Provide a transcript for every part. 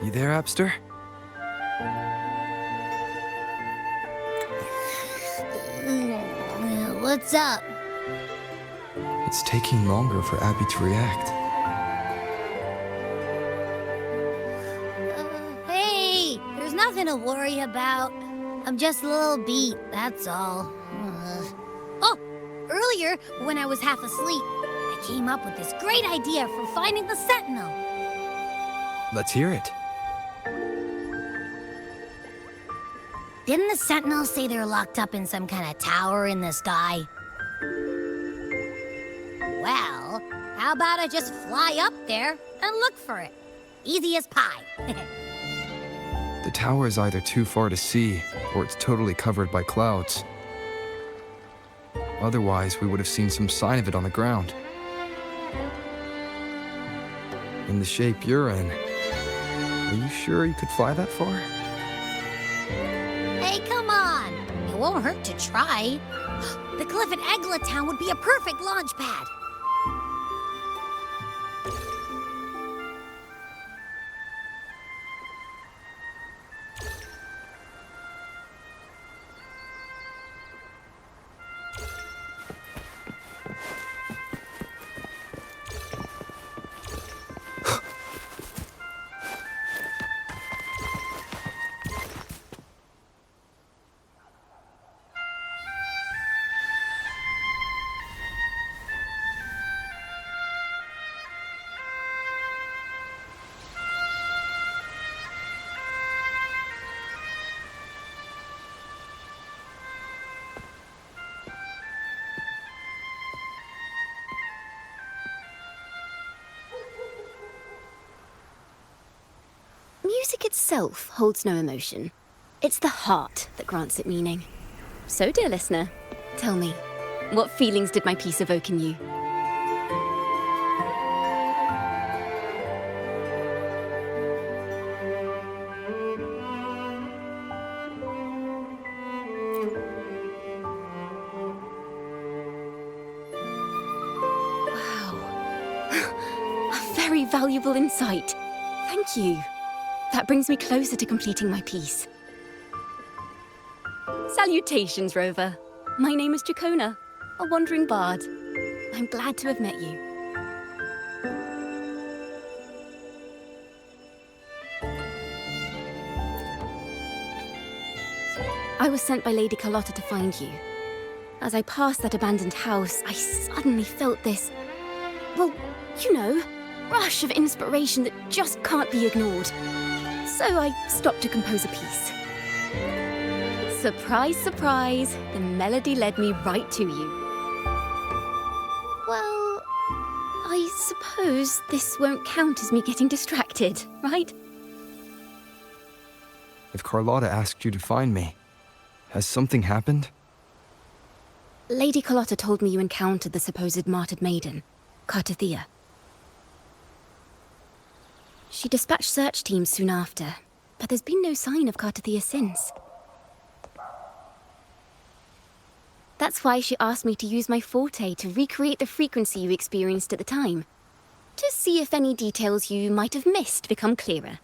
You there, Abster? What's up? It's taking longer for Abby to react. Hey, there's nothing to worry about. I'm just a little beat, that's all. Oh, earlier, when I was half asleep, I came up with this great idea for finding the Sentinel. Let's hear it. Didn't the Sentinel say they're locked up in some kind of tower in the sky? Well, how about I just fly up there and look for it? Easy as pie. The tower is either too far to see, or it's totally covered by clouds. Otherwise, we would have seen some sign of it on the ground. In the shape you're in, are you sure you could fly that far? Hey, come on. It won't hurt to try. The cliff at Egla Town would be a perfect launch pad. Music itself holds no emotion. It's the heart that grants it meaning. So, dear listener, tell me, what feelings did my piece evoke in you? Wow. A very valuable insight. Thank you. That brings me closer to completing my piece. Salutations, Rover. My name is Jacona, a wandering bard. I'm glad to have met you. I was sent by Lady Carlotta to find you. As I passed that abandoned house, I suddenly felt this, well, you know, rush of inspiration that just can't be ignored. So I stopped to compose a piece. Surprise, surprise, the melody led me right to you. Well, I suppose this won't count as me getting distracted, right? If Carlotta asked you to find me, has something happened? Lady Carlotta told me you encountered the supposed martyred maiden, Cartathea. She dispatched search teams soon after, but there's been no sign of Cartathea since. That's why she asked me to use my forte to recreate the frequency you experienced at the time, to see if any details you might have missed become clearer.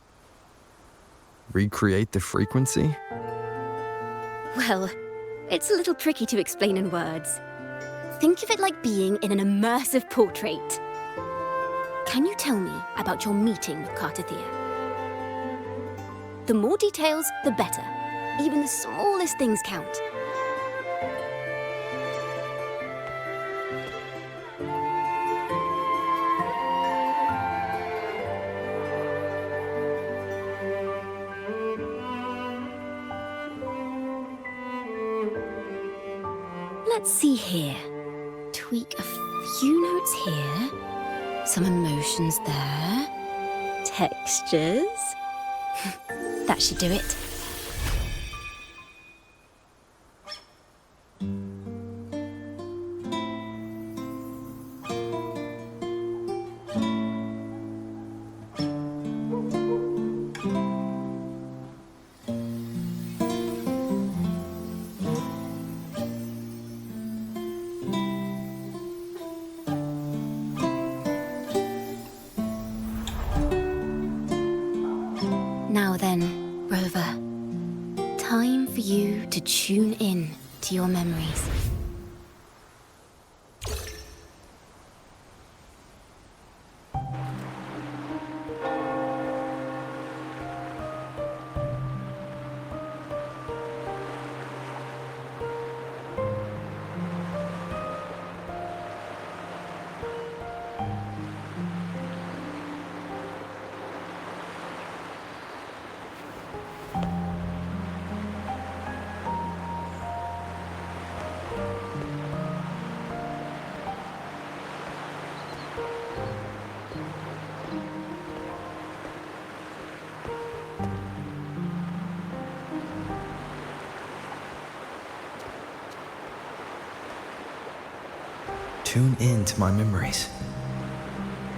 Recreate the frequency? Well, it's a little tricky to explain in words. Think of it like being in an immersive portrait. Can you tell me about your meeting with Cartathea? The more details, the better. Even the smallest things count. Let's see here. Tweak a few notes here. Some emotions there. Textures. That should do it. to tune in to your memories. Tune in to my memories.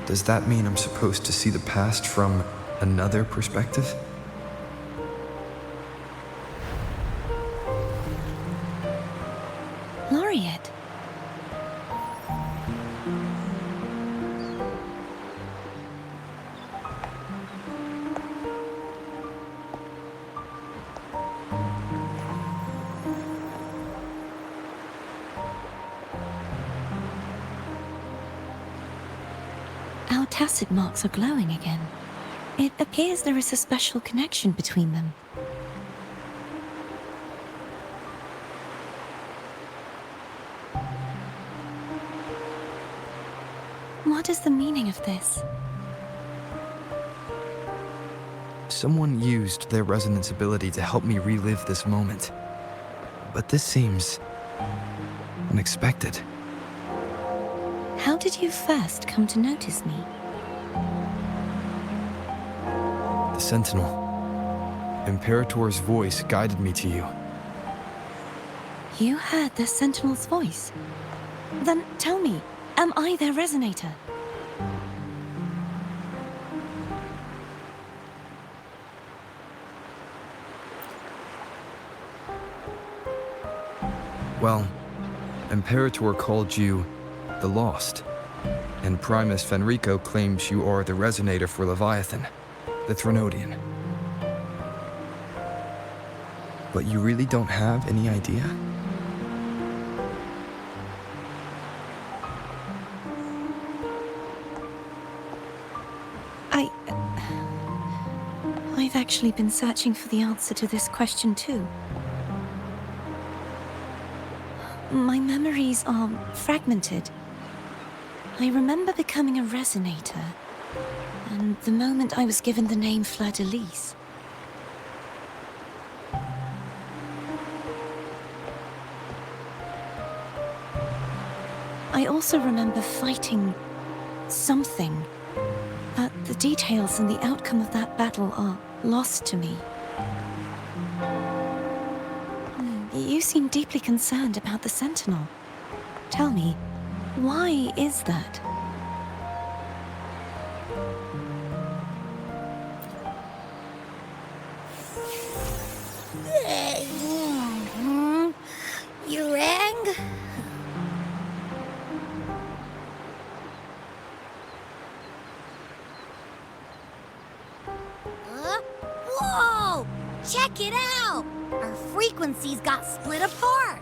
Does that mean I'm supposed to see the past from another perspective? Laureate. Our tacit marks are glowing again. It appears there is a special connection between them. What is the meaning of this? Someone used their resonance ability to help me relive this moment. But this seems unexpected. How did you first come to notice me? The Sentinel. Imperator's voice guided me to you. You heard the Sentinel's voice? Then tell me, am I their resonator? Well, Imperator called you the Lost, and Primus Fenrico claims you are the resonator for Leviathan, the Threnodian. But you really don't have any idea? I've actually been searching for the answer to this question too. My memories are fragmented. I remember becoming a resonator, and the moment I was given the name Fleur-de-Lis. I also remember fighting something, but the details and the outcome of that battle are lost to me. You seem deeply concerned about the Sentinel. Tell me, why is that? You rang? Whoa! Check it out! Our frequencies got split apart.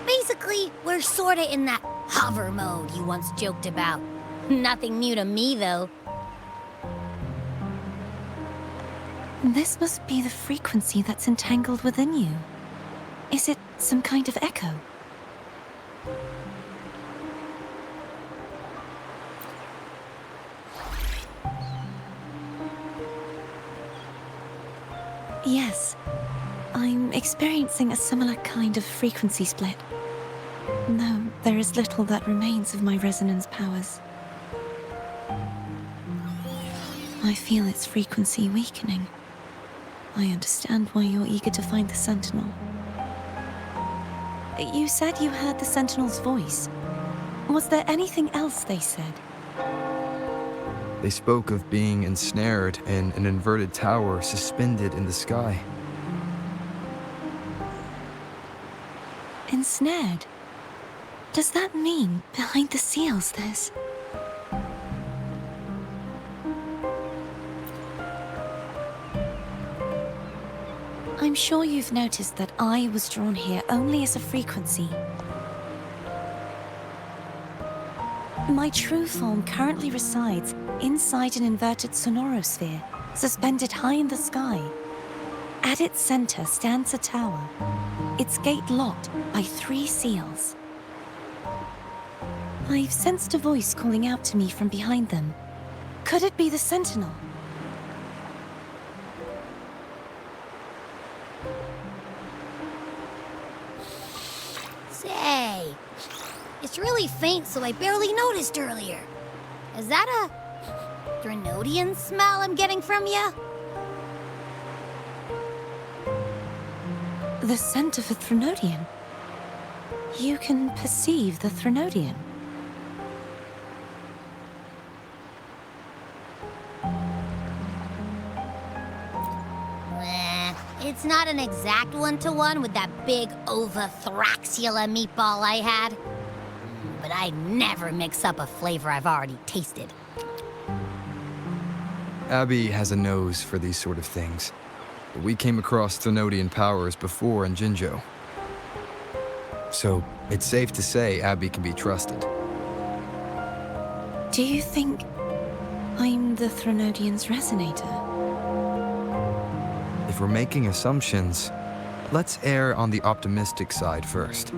Basically, we're sorta in that hover mode you once joked about. Nothing new to me, though. This must be the frequency that's entangled within you. Is it some kind of echo? Yes, I'm experiencing a similar kind of frequency split. Though there is little that remains of my resonance powers. I feel its frequency weakening. I understand why you're eager to find the Sentinel. You said you heard the Sentinel's voice. Was there anything else they said? They spoke of being ensnared in an inverted tower suspended in the sky. ensnared. Does that mean behind the seals there's... I'm sure you've noticed that I was drawn here only as a frequency. My true form currently resides inside an inverted sonorosphere, suspended high in the sky. At its center stands a tower, its gate locked by 3 seals. I've sensed a voice calling out to me from behind them. Could it be the Sentinel? Say, it's really faint, so I barely noticed earlier. Is that a Threnodian smell I'm getting from you? The scent of a Threnodian? You can perceive the Threnodian? It's not an exact one-to-one with that big Ovathraxula meatball I had. But I'd never mix up a flavor I've already tasted. Abby has a nose for these sort of things. But we came across Threnodian powers before in Jinzhou. So, it's safe to say Abby can be trusted. Do you think I'm the Threnodian's resonator? If we're making assumptions, let's err on the optimistic side first.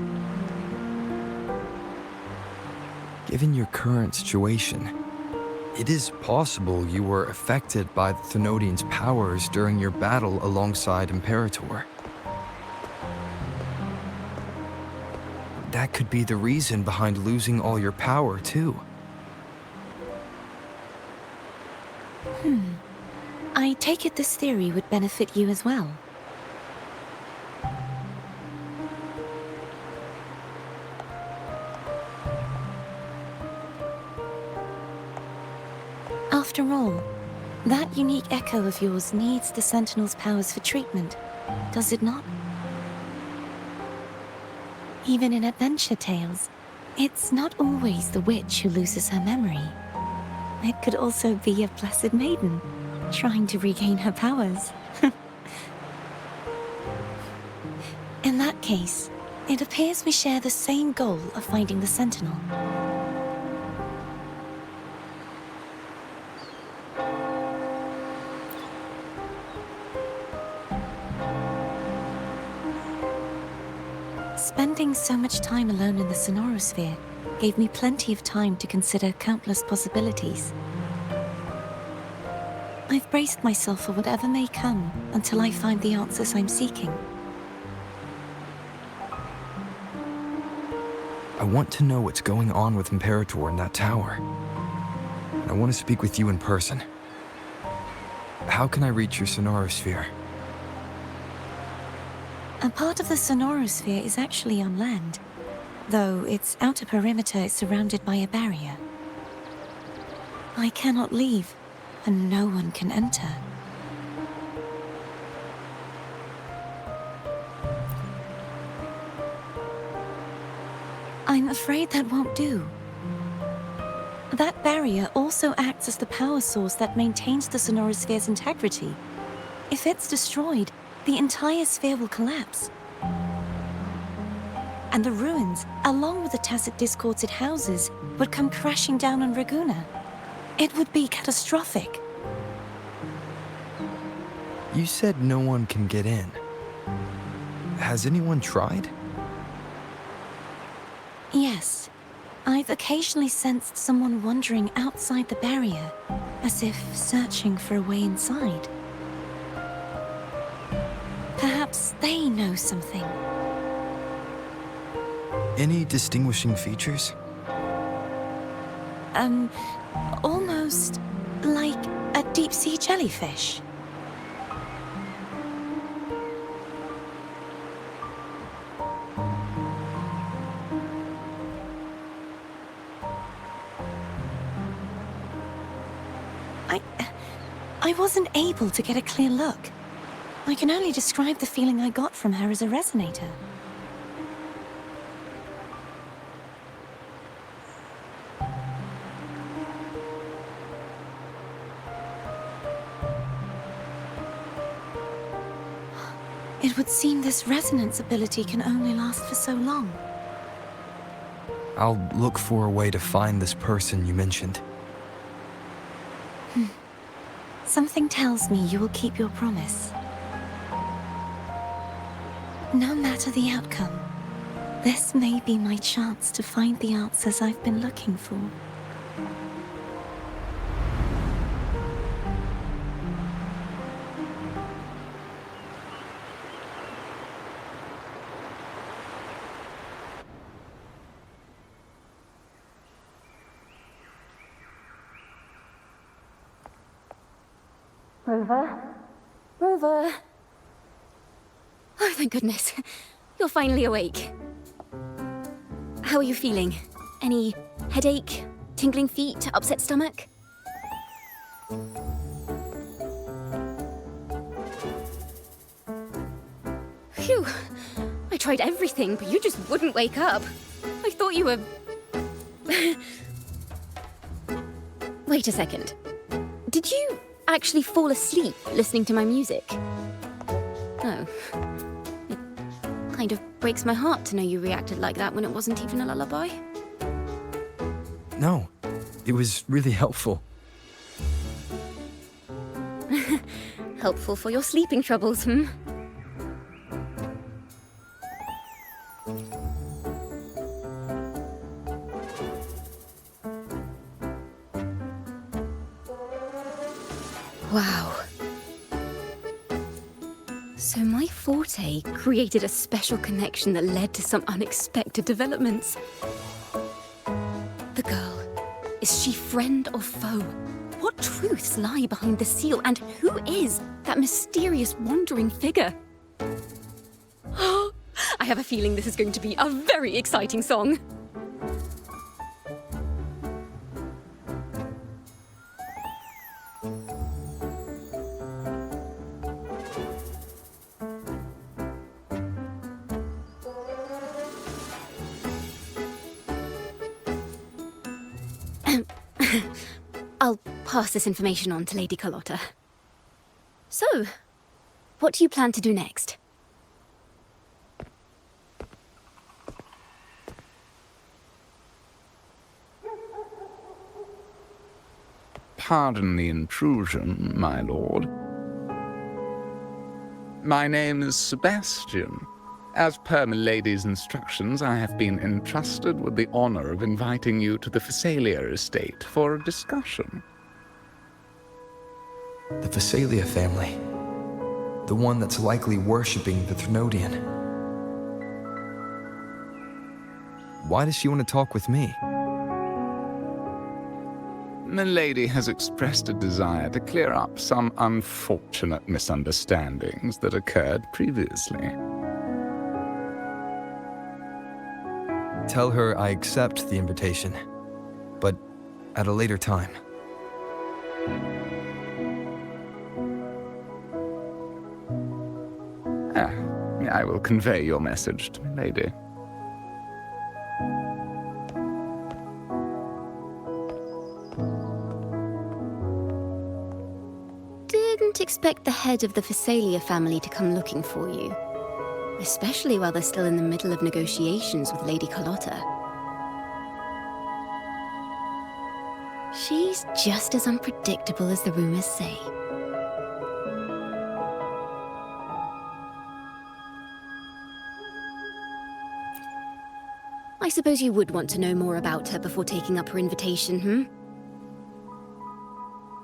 Given your current situation, it is possible you were affected by the Threnodian's powers during your battle alongside Imperator. That could be the reason behind losing all your power, too. I take it this theory would benefit you as well. After all, that unique echo of yours needs the Sentinel's powers for treatment, does it not? Even in adventure tales, it's not always the witch who loses her memory. It could also be a blessed maiden, trying to regain her powers. In that case, it appears we share the same goal of finding the Sentinel. Spending so much time alone in the sonorosphere gave me plenty of time to consider countless possibilities. I've braced myself for whatever may come until I find the answers I'm seeking. I want to know what's going on with Imperator in that tower. I want to speak with you in person. How can I reach your sonorosphere? A part of the sonorosphere is actually on land, though its outer perimeter is surrounded by a barrier. I cannot leave, and no one can enter. I'm afraid that won't do. That barrier also acts as the power source that maintains the sonorosphere's integrity. If it's destroyed, the entire sphere will collapse. And the ruins, along with the tacit discords it houses, would come crashing down on Raguna. It would be catastrophic. You said no one can get in. Has anyone tried? Yes. I've occasionally sensed someone wandering outside the barrier, as if searching for a way inside. Perhaps they know something. Any distinguishing features? Almost like a deep-sea jellyfish. I wasn't able to get a clear look. I can only describe the feeling I got from her as a resonator. It would seem this resonance ability can only last for so long. I'll look for a way to find this person you mentioned. Something tells me you will keep your promise. No matter the outcome, this may be my chance to find the answers I've been looking for. Rover? Rover? Oh, thank goodness. You're finally awake. How are you feeling? Any headache, tingling feet, upset stomach? Phew. I tried everything, but you just wouldn't wake up. I thought you were... Wait a second. Did you actually fall asleep listening to my music? Oh. It kind of breaks my heart to know you reacted like that when it wasn't even a lullaby. No, it was really helpful. Helpful for your sleeping troubles, hmm? Wow. So my forte created a special connection that led to some unexpected developments. The girl, is she friend or foe? What truths lie behind the seal, and who is that mysterious wandering figure? I have a feeling this is going to be a very exciting song. I'll pass this information on to Lady Carlotta. So, what do you plan to do next? Pardon the intrusion, my lord. My name is Sebastian. As per milady's instructions, I have been entrusted with the honor of inviting you to the Phasalia estate for a discussion. The Phasalia family. The one that's likely worshipping the Thrnodian. Why does she want to talk with me? Milady has expressed a desire to clear up some unfortunate misunderstandings that occurred previously. Tell her I accept the invitation, but at a later time. I will convey your message to Milady. Didn't expect the head of the Phasalia family to come looking for you. Especially while they're still in the middle of negotiations with Lady Carlotta. She's just as unpredictable as the rumors say. I suppose you would want to know more about her before taking up her invitation, hmm?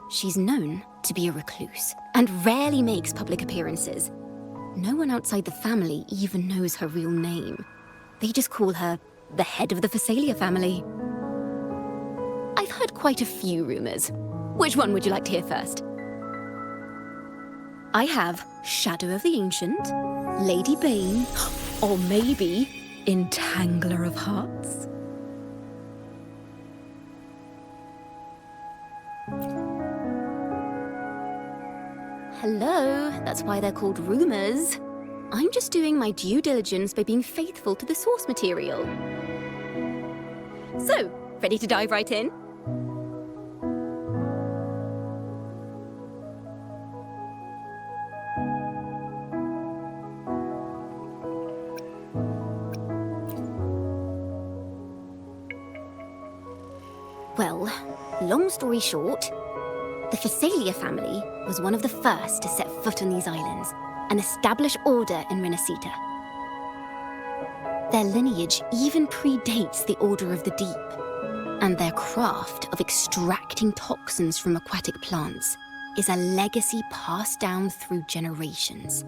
She's known to be a recluse, and rarely makes public appearances. No one outside the family even knows her real name. They just call her the head of the Phasalia family. I've heard quite a few rumors. Which one would you like to hear first? I have Shadow of the Ancient, Lady Bane, or maybe Entangler of Hearts. Hello, that's why they're called rumors. I'm just doing my due diligence by being faithful to the source material. So, ready to dive right in? Long story short, the Phasalia family was one of the first to set foot on these islands and establish order in Renacita. Their lineage even predates the Order of the Deep, and their craft of extracting toxins from aquatic plants is a legacy passed down through generations.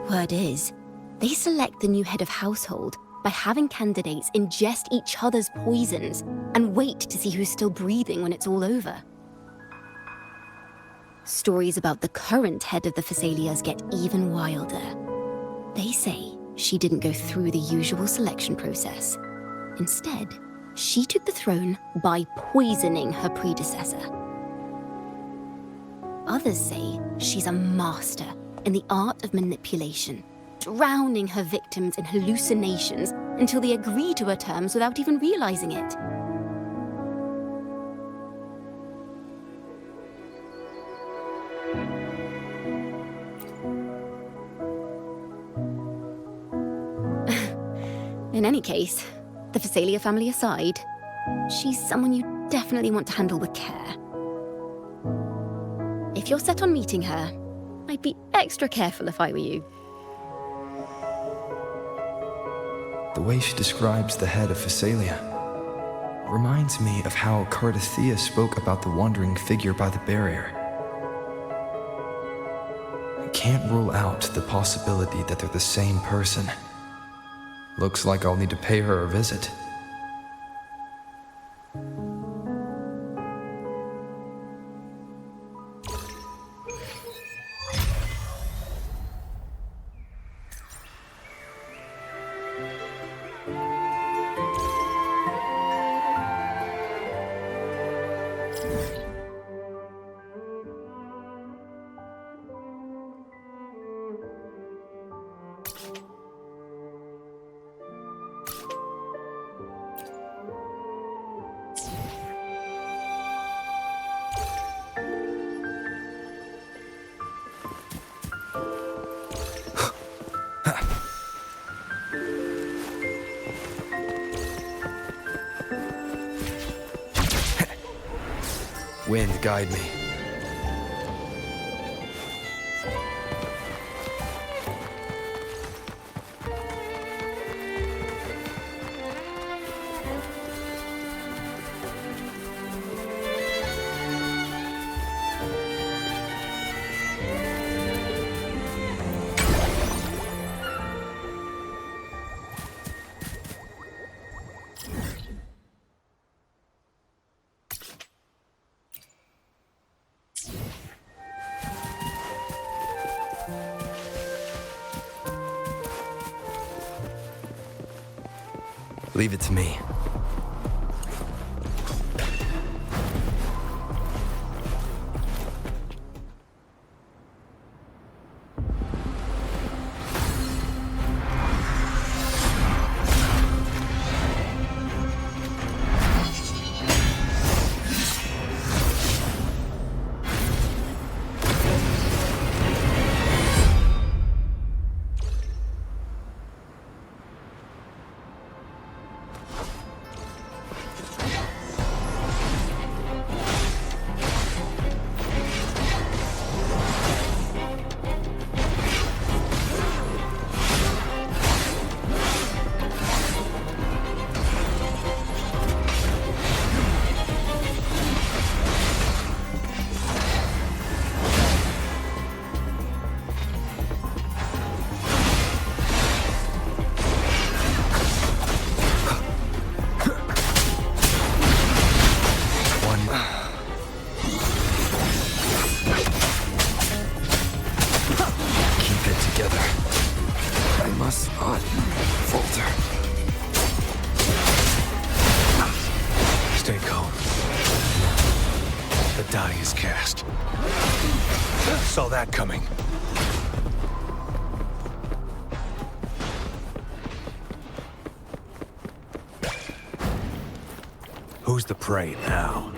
Word is, they select the new head of household by having candidates ingest each other's poisons and wait to see who's still breathing when it's all over. Stories about the current head of the Phasalias get even wilder. They say she didn't go through the usual selection process. Instead, she took the throne by poisoning her predecessor. Others say she's a master in the art of manipulation, drowning her victims in hallucinations until they agree to her terms without even realizing it. In any case, the Phasalia family aside, she's someone you definitely want to handle with care. If you're set on meeting her, I'd be extra careful if I were you. The way she describes the head of Phasalia reminds me of how Cardathea spoke about the wandering figure by the barrier. I can't rule out the possibility that they're the same person. Looks like I'll need to pay her a visit. Wind, guide me. Leave it to me. Stay calm. The die is cast. Saw that coming. Who's the prey now?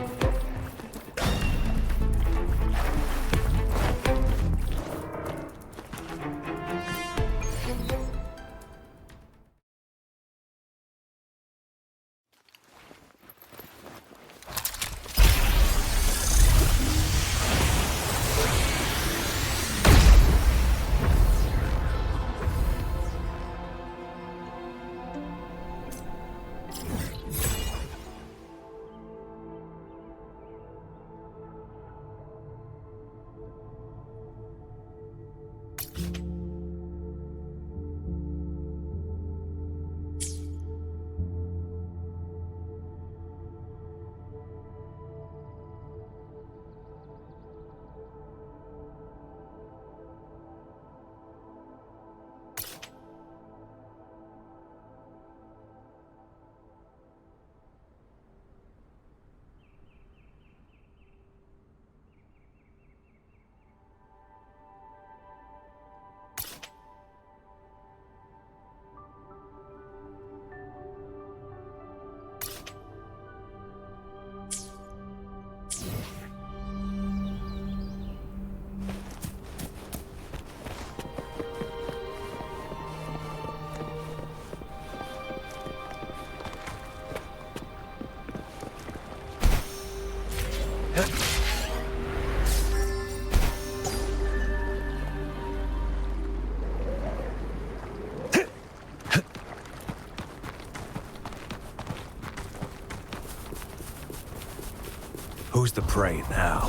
Who's the prey now?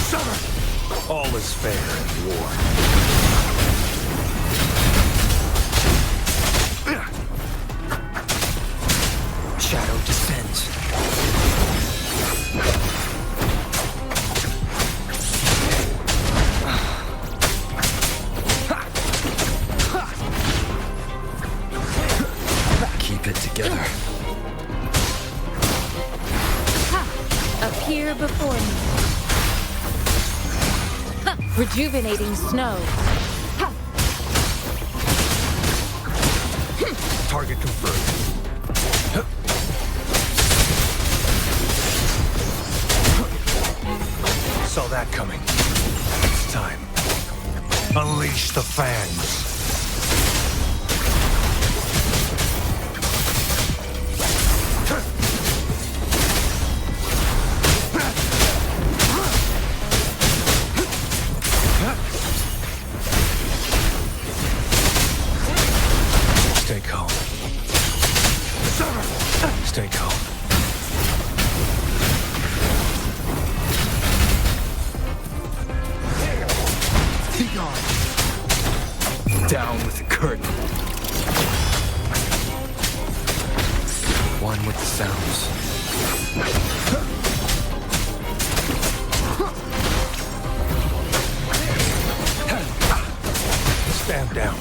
Summer! All is fair in war. Shadow descends. Keep it together. Appear before me. Rejuvenating snow. Target confirmed. Saw that coming. It's time. Unleash the fans. Stay calm. Stay calm. Be gone. Down with the curtain. One with the sounds. Stand down.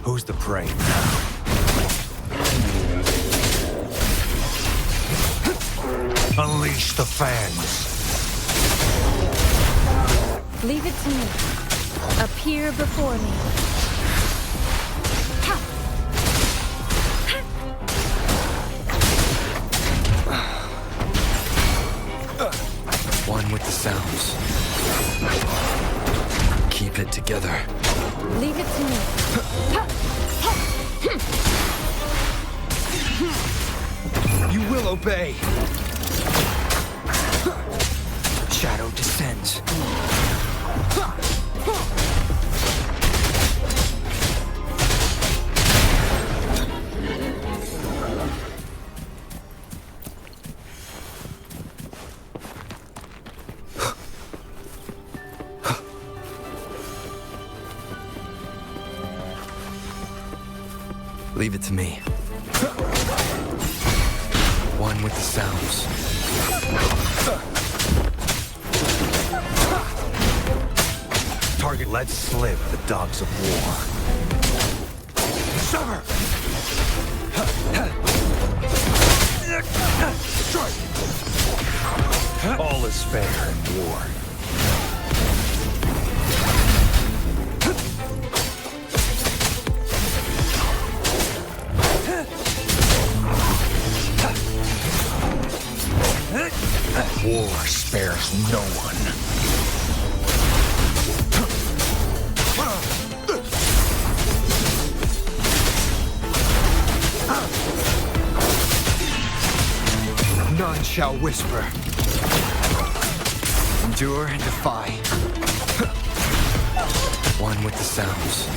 Who's the prey now? Unleash the fans. Leave it to me. Appear before me. One with the sounds. Keep it together. Leave it to me. You will obey. Shadow descends. Leave it to me. One with the sounds. Target, let slip the dogs of war. Summer! Strike! All is fair in war. War spares no one. None shall whisper. Endure and defy. one with the sounds.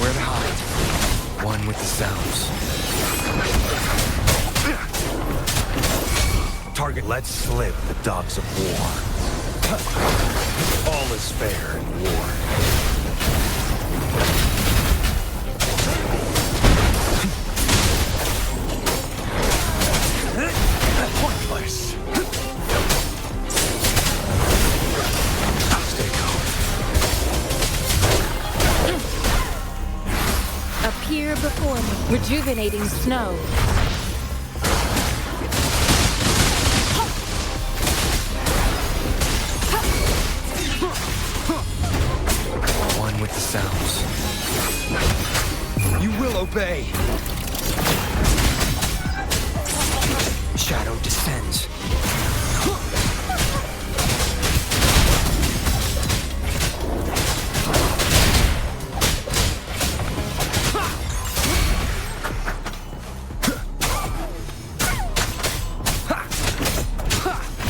Nowhere to hide. One with the sounds. Target, let slip the dogs of war. All is fair in war. Pointless. Stay calm. Appear before me. Rejuvenating snow. One with the sounds. You will obey. Shadow descends.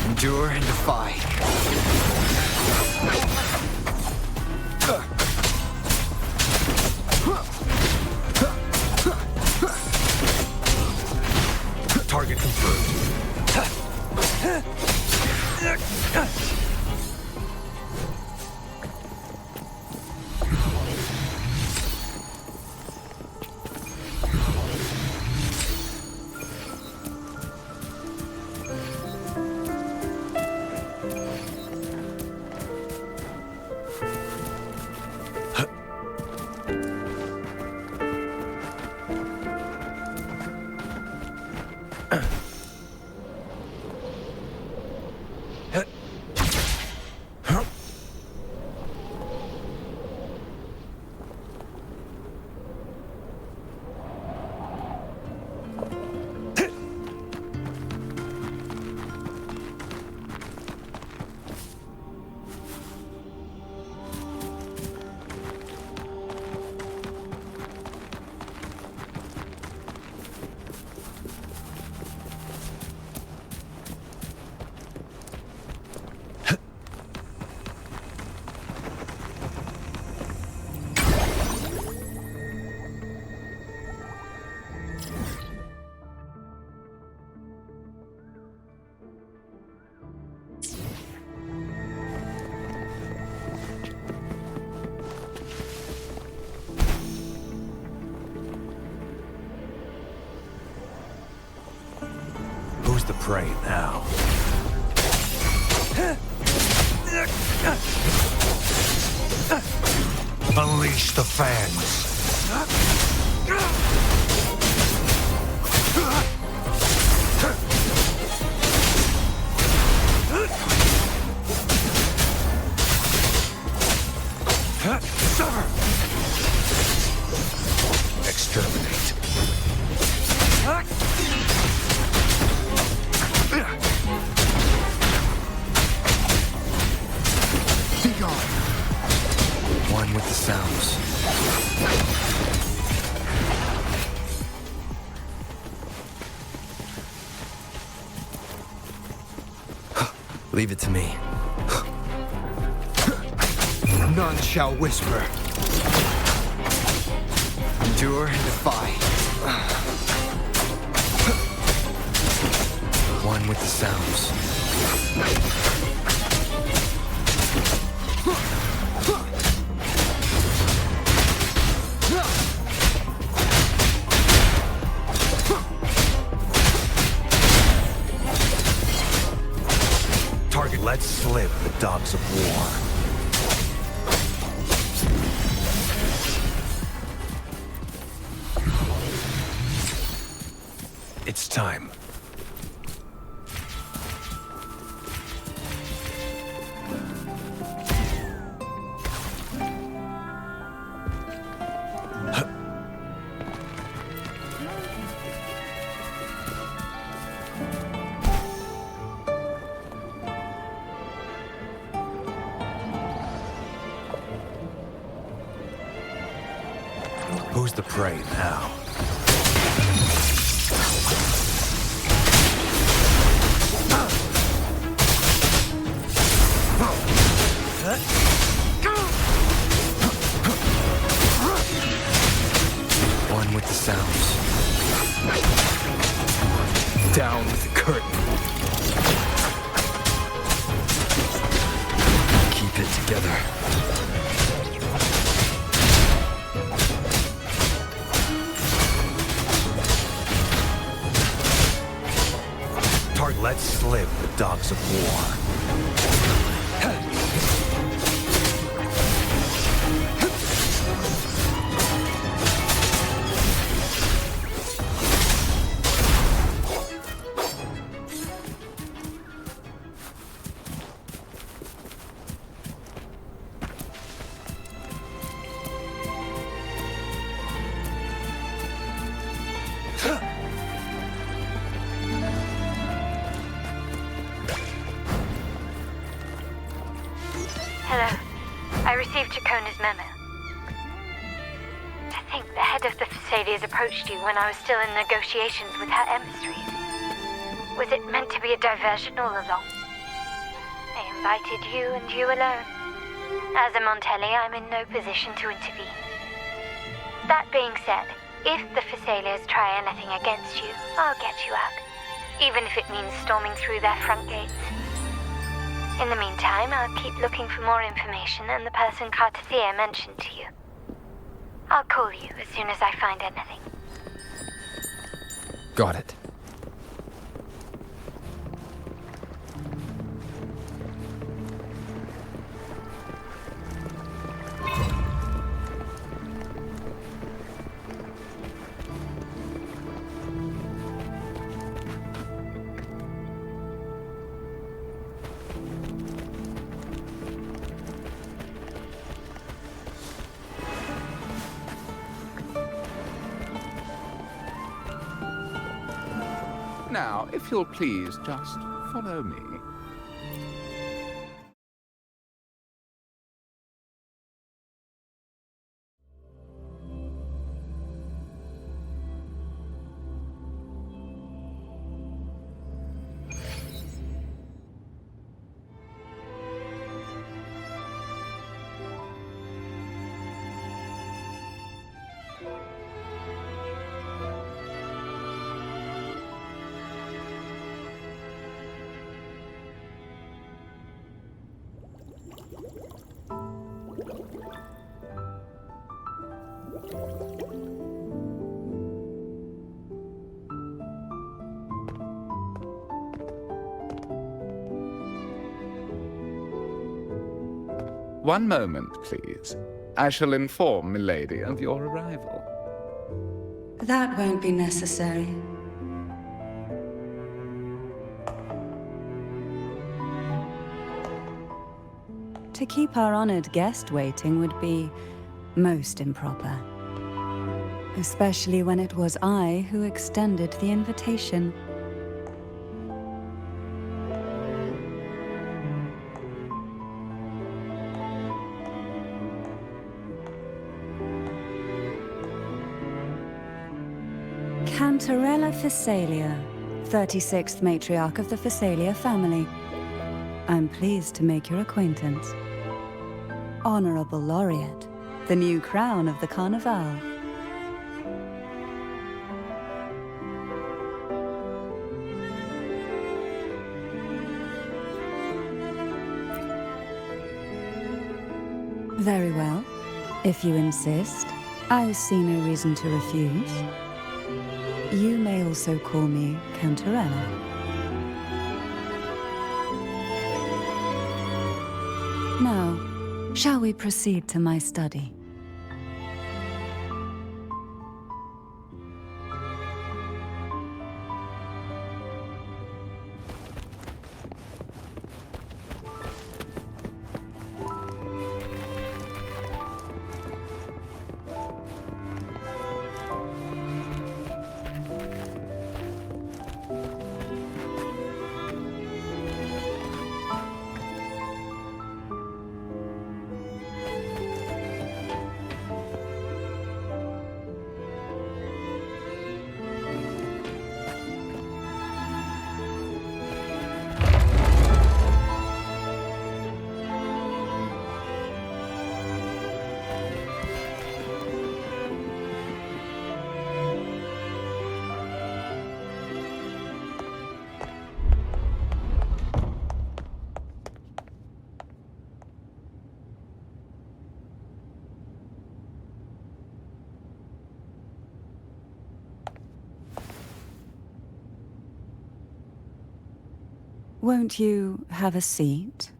Endure and defy. Target confirmed. Who's the prey now? Unleash the fans. Suffer. Exterminate. Be gone. One with the sounds. Leave it to me. None shall whisper. Endure and defy. One with the sounds. Target, let slip the dogs of war. It's time. Who's the prey now? sounds. Down with the curtain. Keep it together. Let slip the dogs of war. Hello. I received Chacona's memo. I think the head of the Thessalians approached you when I was still in negotiations with her emissaries. Was it meant to be a diversion all along? They invited you and you alone. As a Montelli, I'm in no position to intervene. That being said, if the Thessalians try anything against you, I'll get you out. Even if it means storming through their front gates. In the meantime, I'll keep looking for more information and the person Cartathea mentioned to you. I'll call you as soon as I find anything. Got it. Now, if you'll please just follow me. One moment, please. I shall inform Milady of your arrival. That won't be necessary. To keep our honored guest waiting would be most improper. Especially when it was I who extended the invitation. Cantarella Thessalia, 36th matriarch of the Thessalia family. I'm pleased to make your acquaintance. Honorable Laureate, the new crown of the Carnival. Very well. If you insist, I see no reason to refuse. You may also call me Cantarella. Now, shall we proceed to my study? Won't you have a seat?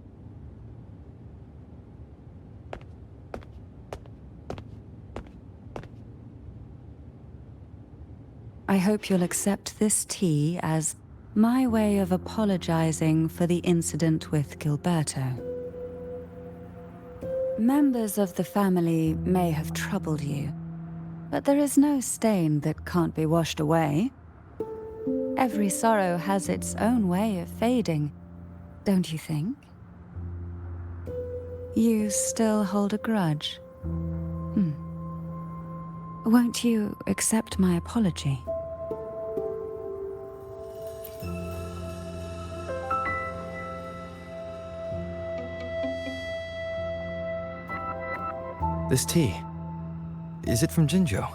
I hope you'll accept this tea as my way of apologizing for the incident with Gilberto. Members of the family may have troubled you, but there is no stain that can't be washed away. Every sorrow has its own way of fading, don't you think? You still hold a grudge? Won't you accept my apology? This tea, is it from Jinjo?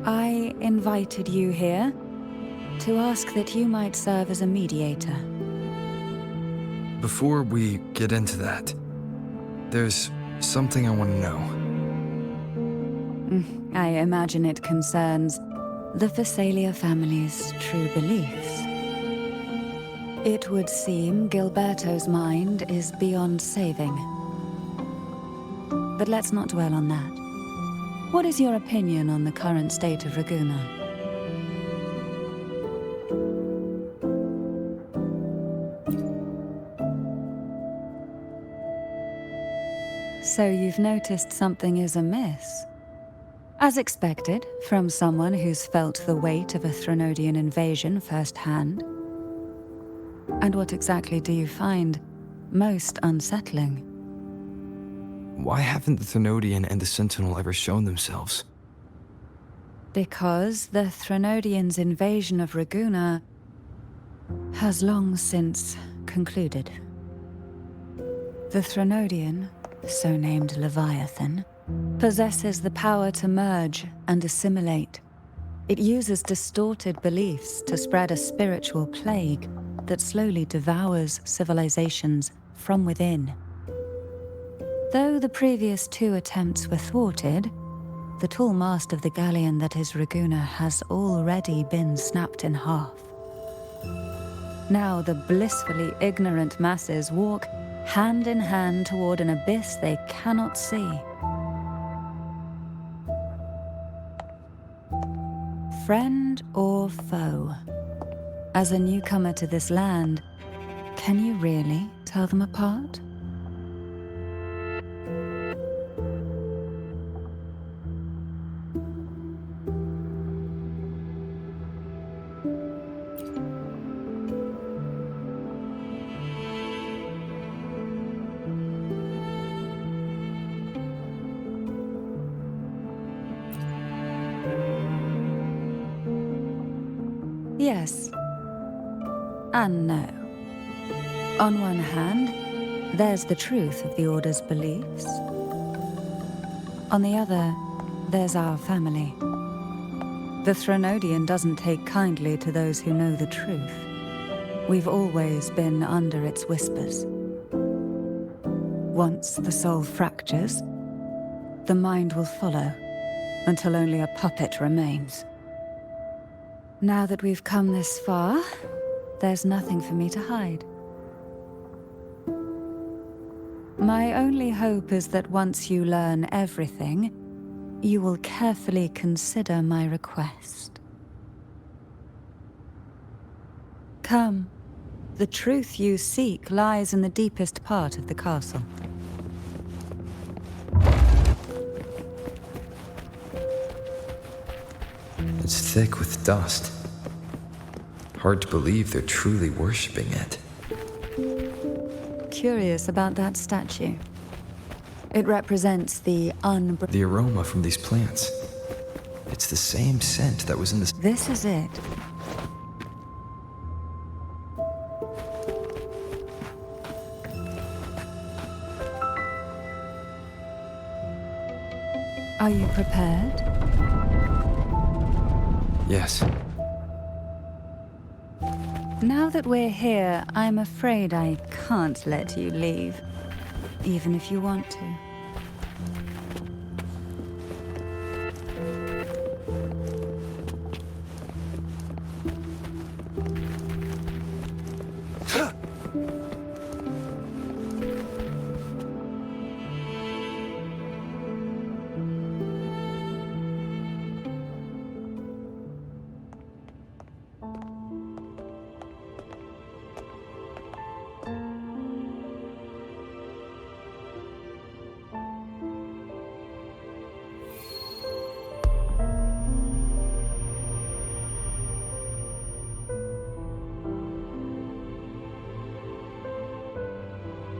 I invited you here to ask that you might serve as a mediator. Before we get into that, there's something I want to know. I imagine it concerns the Phasalia family's true beliefs. It would seem Gilberto's mind is beyond saving. But let's not dwell on that. What is your opinion on the current state of Raguna? So you've noticed something is amiss? As expected, from someone who's felt the weight of a Threnodian invasion firsthand. And what exactly do you find most unsettling? Why haven't the Threnodian and the Sentinel ever shown themselves? Because the Threnodians' invasion of Raguna has long since concluded. The Threnodian, so named Leviathan, possesses the power to merge and assimilate. It uses distorted beliefs to spread a spiritual plague that slowly devours civilizations from within. Though the previous 2 attempts were thwarted, the tall mast of the galleon that is Raguna has already been snapped in half. Now the blissfully ignorant masses walk hand in hand toward an abyss they cannot see. Friend or foe? As a newcomer to this land, can you really tell them apart? Yes. And no. On one hand, there's the truth of the Order's beliefs. On the other, there's our family. The Threnodian doesn't take kindly to those who know the truth. We've always been under its whispers. Once the soul fractures, the mind will follow, until only a puppet remains. Now that we've come this far, there's nothing for me to hide. My only hope is that once you learn everything, you will carefully consider my request. Come. The truth you seek lies in the deepest part of the castle. It's thick with dust. Hard to believe they're truly worshipping it. Curious about that statue. It represents the The aroma from these plants. It's the same scent that was in the... This is it. Are you prepared? Yes. Now that we're here, I'm afraid I can't let you leave, even if you want to.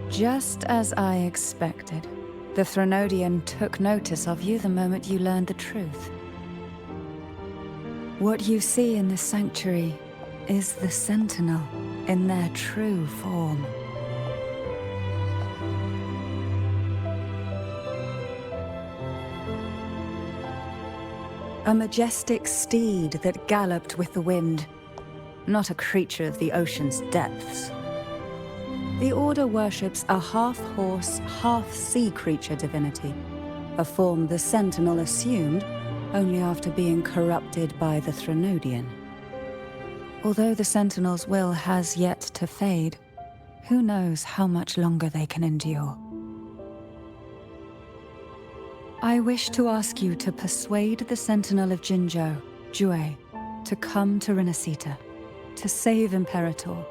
Just as I expected, the Threnodian took notice of you the moment you learned the truth. What you see in the sanctuary is the Sentinel in their true form. A majestic steed that galloped with the wind, not a creature of the ocean's depths. The Order worships a half-horse, half-sea creature divinity, a form the Sentinel assumed only after being corrupted by the Threnodian. Although the Sentinel's will has yet to fade, who knows how much longer they can endure. I wish to ask you to persuade the Sentinel of Jinzhou, Jue, to come to Renacita, to save Imperator.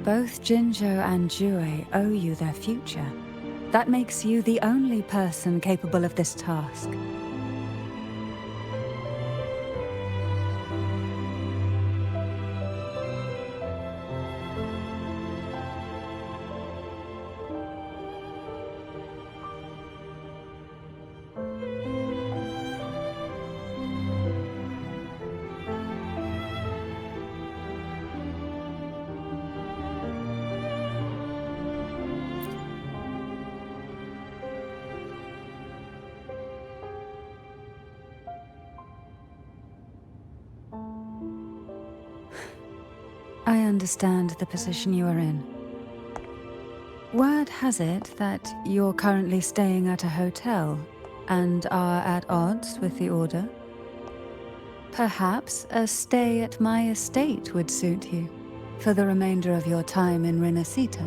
Both Jinzhou and Jue owe you their future. That makes you the only person capable of this task. I understand the position you are in. Word has it that you're currently staying at a hotel and are at odds with the Order. Perhaps a stay at my estate would suit you for the remainder of your time in Renacita.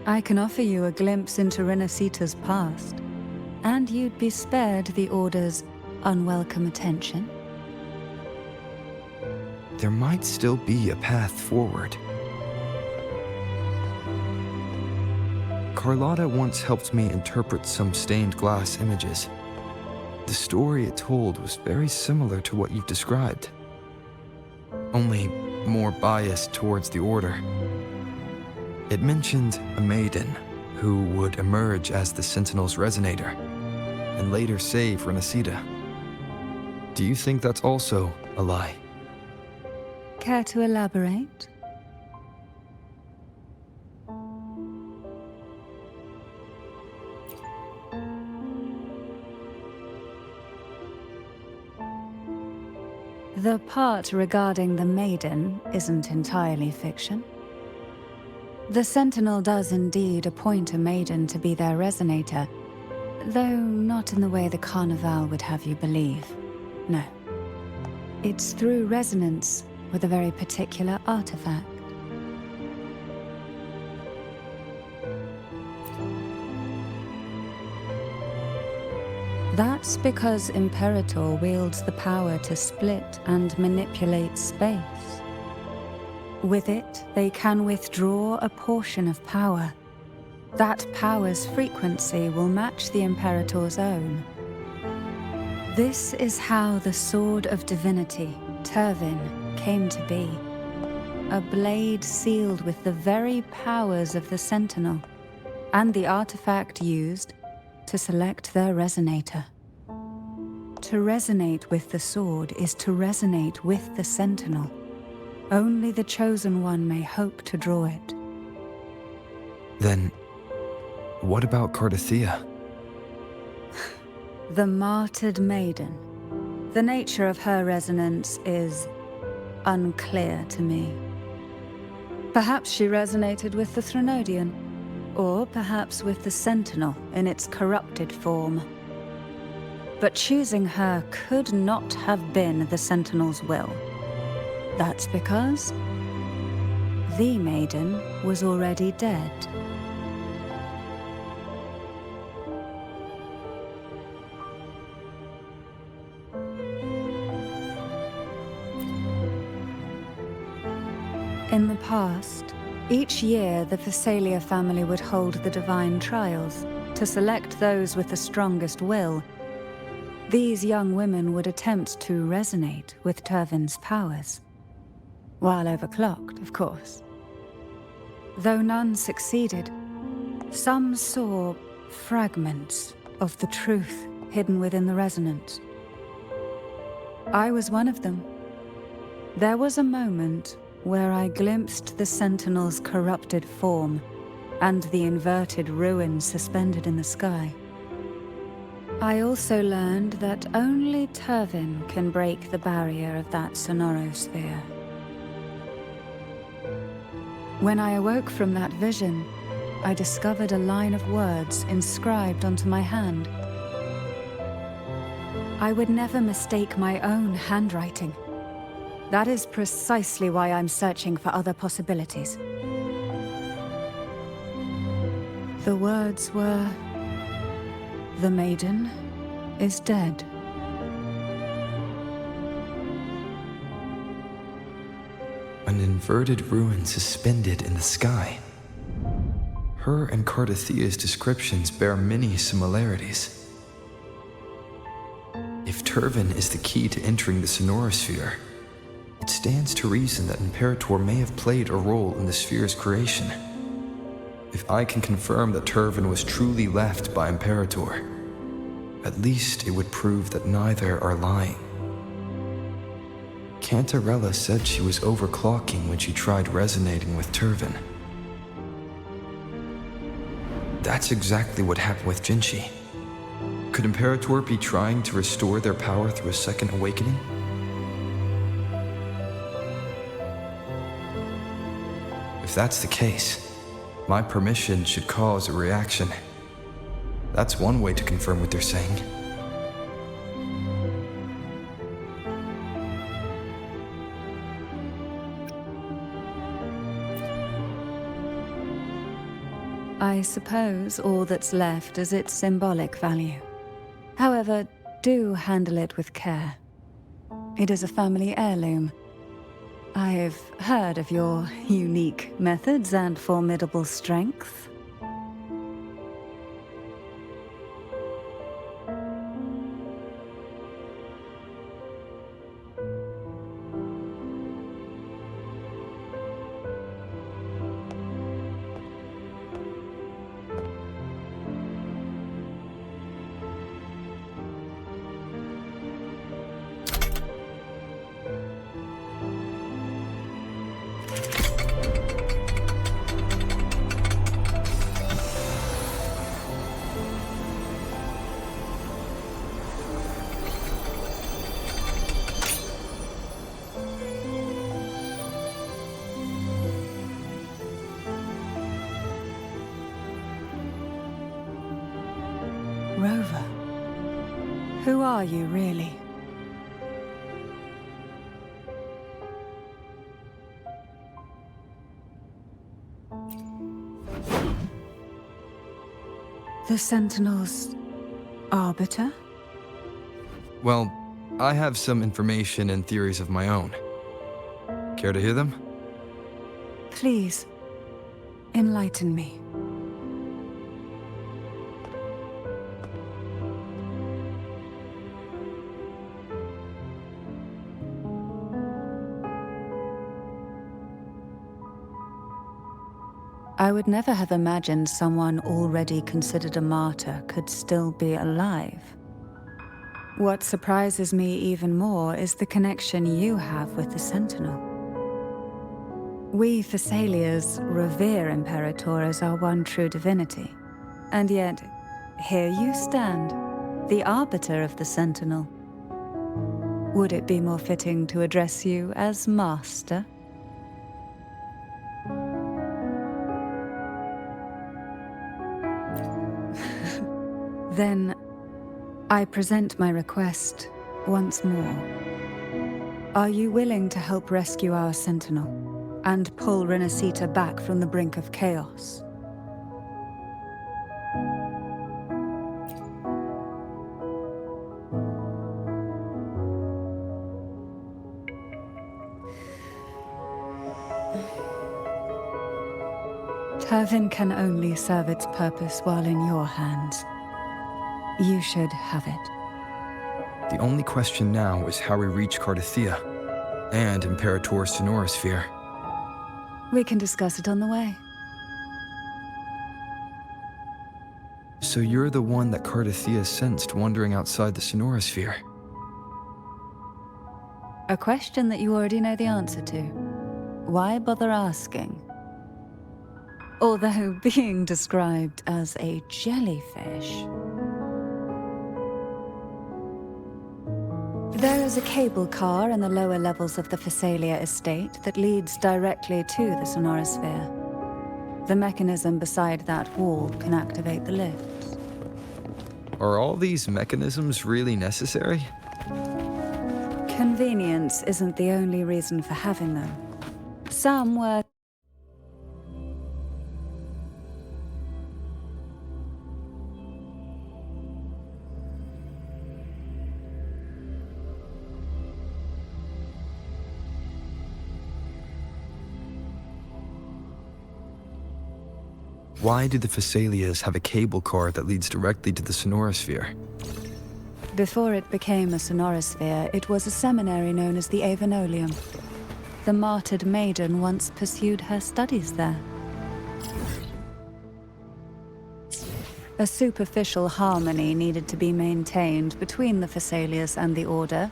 I can offer you a glimpse into Renacita's past, and you'd be spared the Order's unwelcome attention. There might still be a path forward. Carlotta once helped me interpret some stained glass images. The story it told was very similar to what you've described, only more biased towards the Order. It mentioned a maiden who would emerge as the Sentinel's resonator and later save Renacita. Do you think that's also a lie? Care to elaborate? The part regarding the maiden isn't entirely fiction. The Sentinel does indeed appoint a maiden to be their resonator, though not in the way the Carnival would have you believe. No. It's through resonance with a very particular artifact. That's because Imperator wields the power to split and manipulate space. With it, they can withdraw a portion of power. That power's frequency will match the Imperator's own. This is how the Sword of Divinity, Turvin, came to be. A blade sealed with the very powers of the Sentinel, and the artifact used to select their resonator. To resonate with the sword is to resonate with the Sentinel, Only the Chosen One may hope to draw it. Then, what about Cardathea? The martyred maiden. The nature of her resonance is unclear to me. Perhaps she resonated with the Threnodian, or perhaps with the Sentinel in its corrupted form. But choosing her could not have been the Sentinel's will. That's because the maiden was already dead. In the past, each year the Phasalia family would hold the Divine Trials to select those with the strongest will. These young women would attempt to resonate with Turvin's powers. While overclocked, of course. Though none succeeded, some saw fragments of the truth hidden within the resonance. I was one of them. There was a moment where I glimpsed the Sentinel's corrupted form and the inverted ruins suspended in the sky. I also learned that only Turvin can break the barrier of that sonorosphere. When I awoke from that vision, I discovered a line of words inscribed onto my hand. I would never mistake my own handwriting. That is precisely why I'm searching for other possibilities. The words were, "The maiden is dead." An inverted ruin suspended in the sky. Her and Cardathea's descriptions bear many similarities. If Turvin is the key to entering the sonorosphere, it stands to reason that Imperator may have played a role in the sphere's creation. If I can confirm that Turvin was truly left by Imperator, at least it would prove that neither are lying. Cantarella said she was overclocking when she tried resonating with Turvin. That's exactly what happened with Jinshi. Could Imperator be trying to restore their power through a second awakening? If that's the case, my permission should cause a reaction. That's one way to confirm what they're saying. I suppose all that's left is its symbolic value. However, do handle it with care. It is a family heirloom. I've heard of your unique methods and formidable strength. Rover, who are you really? The Sentinel's arbiter? Well, I have some information and theories of my own. Care to hear them? Please, enlighten me. I would never have imagined someone already considered a martyr could still be alive. What surprises me even more is the connection you have with the Sentinel. We Thessalians revere Imperator as our one true divinity. And yet, here you stand, the arbiter of the Sentinel. Would it be more fitting to address you as Master? Then, I present my request once more. Are you willing to help rescue our Sentinel and pull Renacita back from the brink of chaos? Turvin can only serve its purpose while in your hands. You should have it. The only question now is how we reach Cardathia and Imperator's Sonorosphere. We can discuss it on the way. So you're the one that Cardathia sensed wandering outside the Sonorosphere? A question that you already know the answer to. Why bother asking? Although being described as a jellyfish. There is a cable car in the lower levels of the Thessalia estate that leads directly to the Sonorosphere. The mechanism beside that wall can activate the lifts. Are all these mechanisms really necessary? Convenience isn't the only reason for having them. Some were... Why do the Thessalias have a cable car that leads directly to the Sonorosphere? Before it became a Sonorosphere, it was a seminary known as the Avenolium. The martyred maiden once pursued her studies there. A superficial harmony needed to be maintained between the Thessalias and the Order,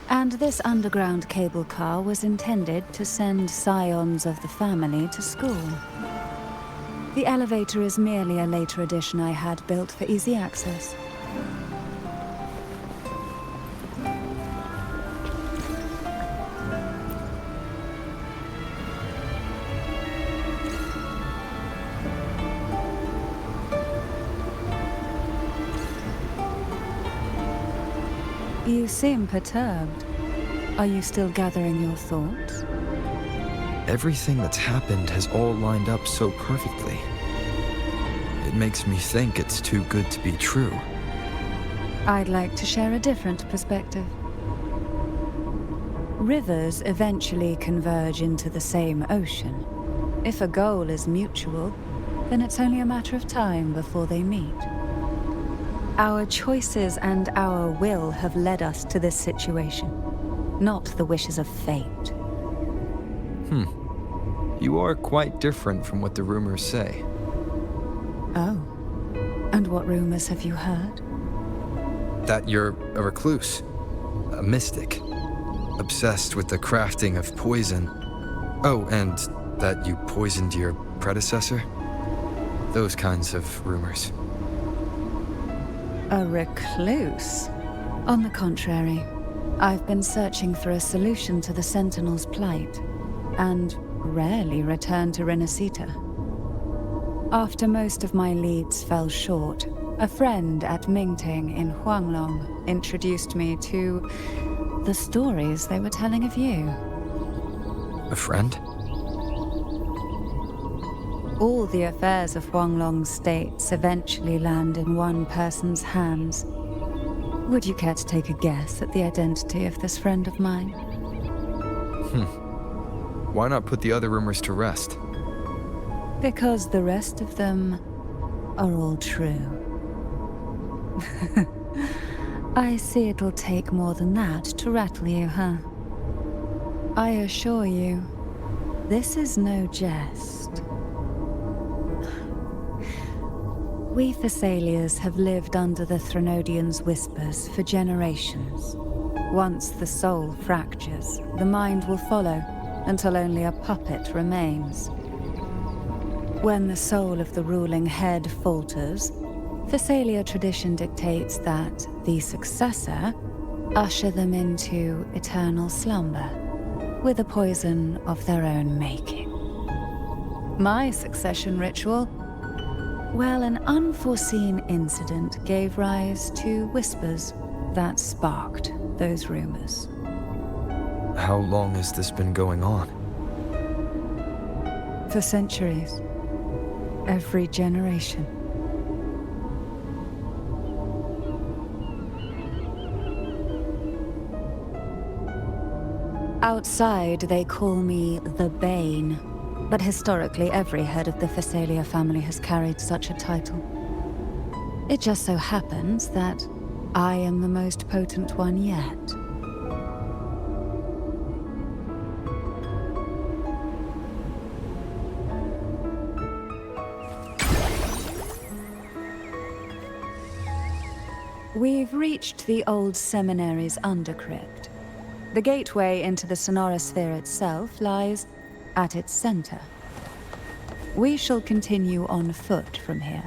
and this underground cable car was intended to send scions of the family to school. The elevator is merely a later addition I had built for easy access. You seem perturbed. Are you still gathering your thoughts? Everything that's happened has all lined up so perfectly. It makes me think it's too good to be true. I'd like to share a different perspective. Rivers eventually converge into the same ocean. If a goal is mutual, then it's only a matter of time before they meet. Our choices and our will have led us to this situation, not the wishes of fate. You are quite different from what the rumors say. Oh. And what rumors have you heard? That you're a recluse, a mystic, obsessed with the crafting of poison. Oh, and that you poisoned your predecessor? Those kinds of rumors. A recluse? On the contrary, I've been searching for a solution to the Sentinel's plight, and rarely return to Renacita. After most of my leads fell short, a friend at Mingting in Huanglong introduced me to the stories they were telling of you. A friend? All the affairs of Huanglong states eventually land in one person's hands. Would you care to take a guess at the identity of this friend of mine? Why not put the other rumors to rest? Because the rest of them are all true. I see it'll take more than that to rattle you, huh? I assure you, this is no jest. We Thessalians have lived under the Threnodians' whispers for generations. Once the soul fractures, the mind will follow, until only a puppet remains. When the soul of the ruling head falters, Phasalia tradition dictates that the successor usher them into eternal slumber, with a poison of their own making. My succession ritual? Well, an unforeseen incident gave rise to whispers that sparked those rumors. How long has this been going on? For centuries. Every generation. Outside, they call me the Bane, but historically every head of the Phasalia family has carried such a title. It just so happens that I am the most potent one yet. We've reached the old seminary's undercrypt. The gateway into the sonorosphere itself lies at its center. We shall continue on foot from here.